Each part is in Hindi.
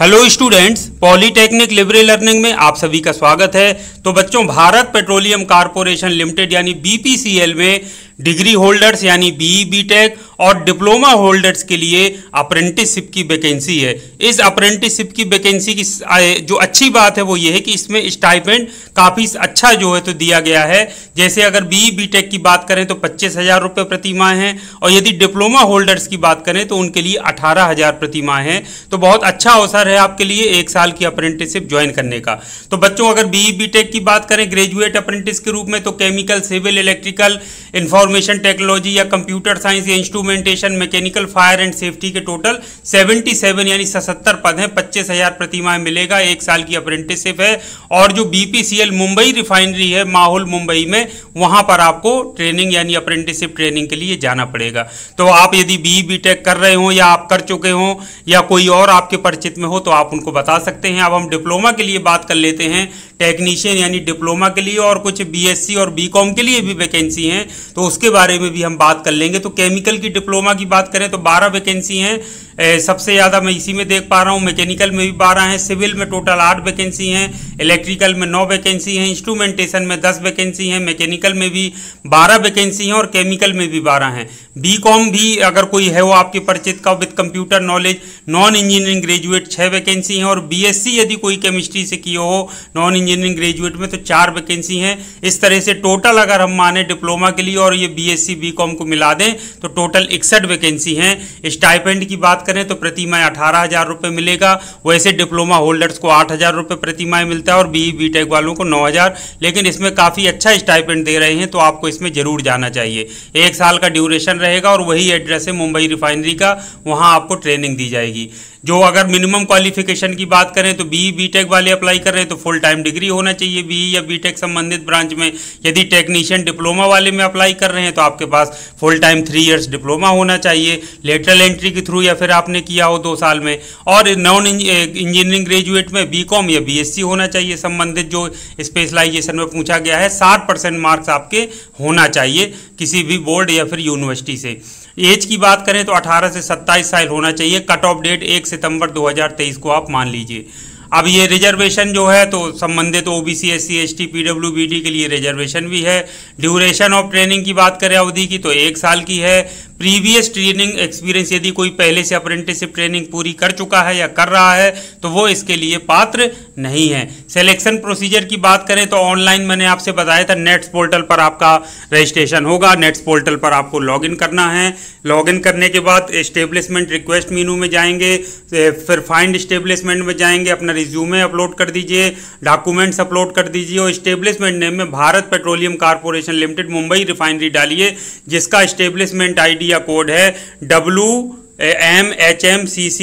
Hello students, polytechnic Libre learning में आप सभी का स्वागत है। तो बच्चों, भारत पेट्रोलियम कॉर्पोरेशन लिमिटेड यानी बीपीसीएल में डिग्री होल्डर्स यानी बीई बीटेक और डिप्लोमा होल्डर्स के लिए अप्रेंटिसशिप की वैकेंसी है। इस अप्रेंटिसशिप की वैकेंसी की जो अच्छी बात है वो ये है कि इसमें स्टाइपेंड काफ़ी अच्छा जो है तो दिया गया है। जैसे अगर बीई बीटेक की बात करें तो 25,000 रुपये प्रति माह हैं, और यदि डिप्लोमा होल्डर्स की बात करें तो उनके लिए 18,000 प्रति माह है। तो बहुत अच्छा अवसर है आपके लिए 1 साल की अप्रेंटिसशिप ज्वाइन करने का। तो बच्चों, अगर बीई बीटेक की बात करें ग्रेजुएट अप्रेंटिस के रूप में, तो chemical, civil, electrical, information technology या कंप्यूटर साइंस या instrumentation, mechanical, fire and safety के टोटल 77 यानी 77 पद हैं। 25,000 प्रति माह मिलेगा। 1 साल की अप्रेंटिसशिप है। और जो बीपीसीएल मुंबई रिफाइनरी है माहुल मुंबई में, वहां पर आपको ट्रेनिंग यानी अप्रेंटिसशिप ट्रेनिंग के लिए जाना पड़ेगा। तो आप यदि बीई बीटेक कर रहे हो या आप कर चुके हो या कोई और आपके परिचित में हो तो आप उनको बता सकते हैं। अब हम डिप्लोमा के लिए बात कर लेते हैं। टेक्नीशियन यानी डिप्लोमा के लिए और कुछ बीएससी और बीकॉम के लिए भी वैकेंसी हैं, तो उसके बारे में भी हम बात कर लेंगे। तो केमिकल की डिप्लोमा की बात करें तो 12 वैकेंसी हैं। सबसे ज़्यादा मैं इसी में देख पा रहा हूँ। मैकेनिकल में भी 12 हैं, सिविल में टोटल 8 वैकेंसी हैं, इलेक्ट्रिकल में 9 वैकेंसी हैं, इंस्ट्रूमेंटेशन में 10 वैकेंसी हैं, मैकेनिकल में भी 12 वैकेंसी हैं और केमिकल में भी 12 हैं। बीकॉम भी अगर कोई है वो आपके परिचित का with computer knowledge, non engineering graduate 6 vacancy हैं, और बीएससी यदि कोई केमिस्ट्री से किए हो नॉन इंजीनियरिंग ग्रेजुएट में तो 4 वैकेंसी हैं। इस तरह से टोटल अगर हम माने डिप्लोमा के लिए और ये बीएससी बीकॉम को मिला दें तो टोटल 61 वैकेंसी हैं। स्टाइपेंड की बात करें तो प्रति माह 18,000 रुपये मिलेगा। वैसे डिप्लोमा होल्डर्स को 8,000 रुपये प्रति माह मिलता है और बीई बीटेक वालों को 9,000, लेकिन इसमें काफ़ी अच्छा स्टाइपेंड दे रहे हैं, तो आपको इसमें जरूर जाना चाहिए। 1 साल का ड्यूरेशन रहेगा और वही एड्रेस है मुंबई रिफाइनरी का, वहाँ आपको ट्रेनिंग दी जाएगी। जो अगर मिनिमम क्वालिफिकेशन की बात करें तो बीई बीटेक वाले अप्लाई कर रहे हैं तो फुल टाइम डिग्री होना चाहिए बीई या बीटेक संबंधित ब्रांच में। यदि टेक्नीशियन डिप्लोमा वाले में अप्लाई कर रहे हैं तो आपके पास फुल टाइम 3 इयर्स डिप्लोमा होना चाहिए, लेटरल एंट्री के थ्रू या फिर आपने किया हो 2 साल में। और नॉन इंजीनियरिंग ग्रेजुएट में बीकॉम या बीएससी होना चाहिए संबंधित जो स्पेशलाइजेशन में पूछा गया है। 60% मार्क्स आपके होना चाहिए किसी भी बोर्ड या फिर यूनिवर्सिटी से। एज की बात करें तो 18 से 27 साल होना चाहिए। कट ऑफ डेट 1 सितंबर 2023 को आप मान लीजिए। अब ये रिजर्वेशन जो है तो संबंधित ओबीसी, एससी, एसटी, पीडब्ल्यूबीडी के लिए रिजर्वेशन भी है। ड्यूरेशन ऑफ ट्रेनिंग की बात करें अवधि की तो 1 साल की है। प्रीवियस ट्रेनिंग एक्सपीरियंस, यदि कोई पहले से अप्रेंटिसशिप ट्रेनिंग पूरी कर चुका है या कर रहा है तो वो इसके लिए पात्र नहीं है। सिलेक्शन प्रोसीजर की बात करें तो ऑनलाइन मैंने आपसे बताया था, नेट्स पोर्टल पर आपका रजिस्ट्रेशन होगा। नेट्स पोर्टल पर आपको लॉगिन करना है। लॉगिन करने के बाद एस्टेब्लिशमेंट रिक्वेस्ट मेनू में जाएंगे, फिर फाइंड एस्टेब्लिशमेंट में जाएंगे, अपना रिज्यूमे अपलोड कर दीजिए, डॉक्यूमेंट्स अपलोड कर दीजिए और एस्टेब्लिशमेंट नेम में Bharat petroleum corporation limited Mumbai refinery डालिए, जिसका एस्टेब्लिशमेंट आईडी या कोड है WMHMCC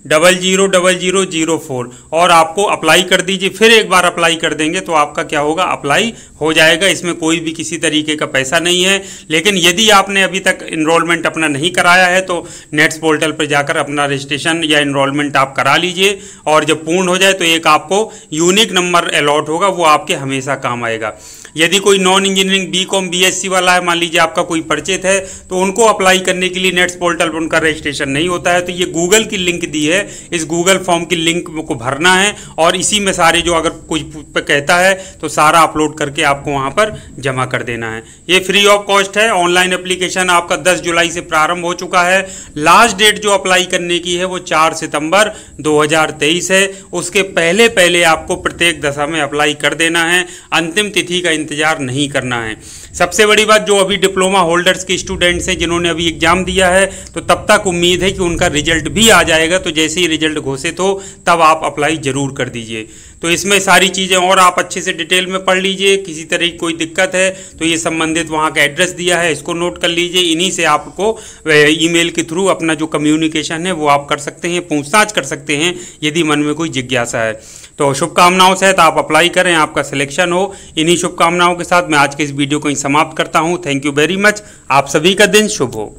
000004 और आपको अप्लाई कर दीजिए। फिर एक बार अप्लाई कर देंगे तो आपका क्या होगा, अप्लाई हो जाएगा। इसमें कोई भी किसी तरीके का पैसा नहीं है। लेकिन यदि आपने अभी तक इनरोलमेंट अपना नहीं कराया है तो नेट्स पोर्टल पर जाकर अपना रजिस्ट्रेशन या इनरोलमेंट आप करा लीजिए, और जब पूर्ण हो जाए तो एक आपको यूनिक नंबर अलॉट होगा, वो आपके हमेशा काम आएगा। यदि कोई नॉन इंजीनियरिंग बीकॉम बीएससी वाला है, मान लीजिए आपका कोई परिचित है, तो उनको अप्लाई करने के लिए नेट्स पोर्टल पर उनका रजिस्ट्रेशन नहीं होता है, तो ये गूगल की लिंक दी है, इस गूगल फॉर्म की लिंक को भरना है और इसी में सारे जो अगर कुछ कहता है तो सारा अपलोड करके आपको वहाँ पर जमा कर देना है। ये फ्री ऑफ कॉस्ट है। ऑनलाइन एप्लीकेशन आपका 10 जुलाई से प्रारंभ हो चुका है। लास्ट डेट जो अप्लाई करने की है वो 4 सितंबर 2023 है। उसके पहले पहले आपको प्रत्येक दशा में अप्लाई कर देना है। अंतिम तिथि का इंतजार नहीं करना है। सबसे बड़ी बात, जो अभी डिप्लोमा होल्डर्स के स्टूडेंट्स हैं जिन्होंने अभी एग्जाम दिया है तो तब तक उम्मीद है कि उनका रिजल्ट भी आ जाएगा, तो जैसे ही रिजल्ट घोषित हो तब आप अप्लाई जरूर कर दीजिए। तो इसमें सारी चीज़ें और आप अच्छे से डिटेल में पढ़ लीजिए। किसी तरह की कोई दिक्कत है तो ये संबंधित वहाँ का एड्रेस दिया है, इसको नोट कर लीजिए। इन्हीं से आपको ईमेल के थ्रू अपना जो कम्युनिकेशन है वो आप कर सकते हैं, पूछताछ कर सकते हैं यदि मन में कोई जिज्ञासा है। तो शुभकामनाओं से आप अप्लाई करें, आपका सिलेक्शन हो। इन्हीं शुभकामनाओं के साथ मैं आज के इस वीडियो को ही समाप्त करता हूँ। Thank you very much. आप सभी का दिन शुभ हो।